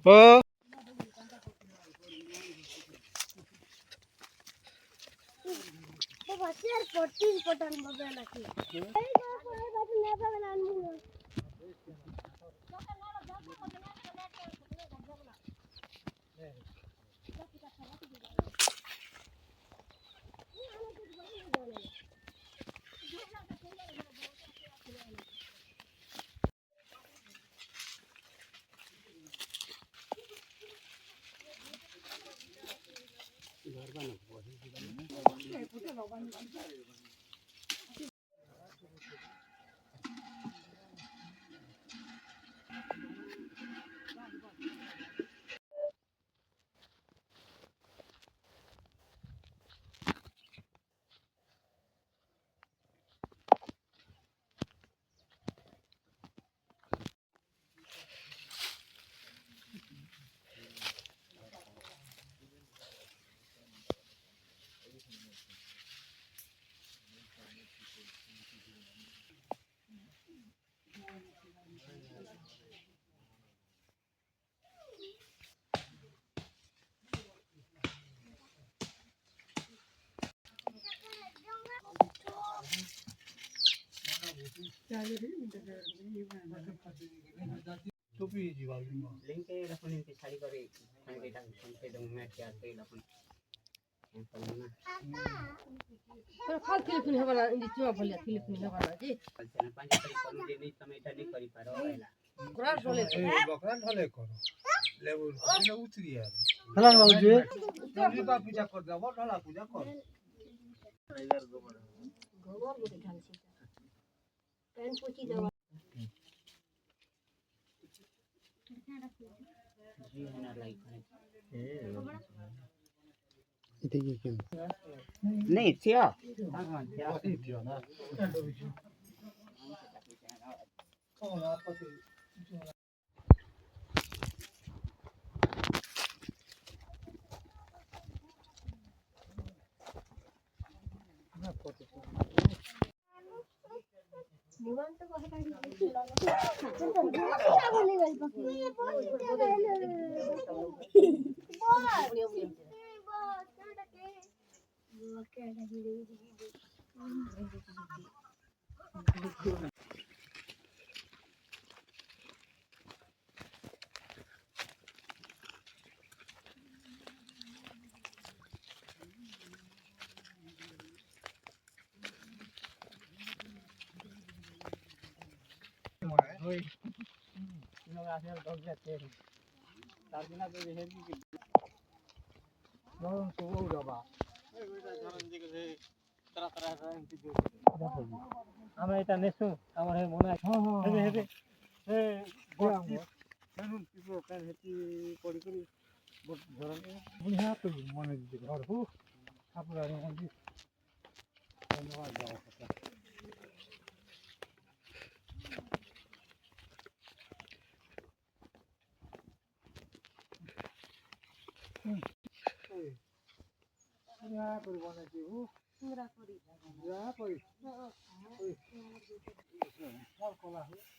Oh. खाल Philippine हेबाला इंदि चुमा भलिया Philippine हेबाला जी बकरा ढोले करो लेबू ले उतरी यार हला बाबूजी जल्दी बा पूजा कर दबो ढला पूजा कर गोबर गोटे ढाल छी पेन पोची देवा जी हना लाइक नहीं थियो हां थियो ना निवांत कहे काढली बोली गई पकी আমরা এটা নেছো আমার মনে আছে হেবে হেবে এ বস্তি কানুন পিপো কান হেতি করি করি ধরনে বুঝা তো মনে দিতে ঘর হু আপনারা মনে ধন্যবাদ দাও কথা Ya, pero bueno, tío. Ya, pues.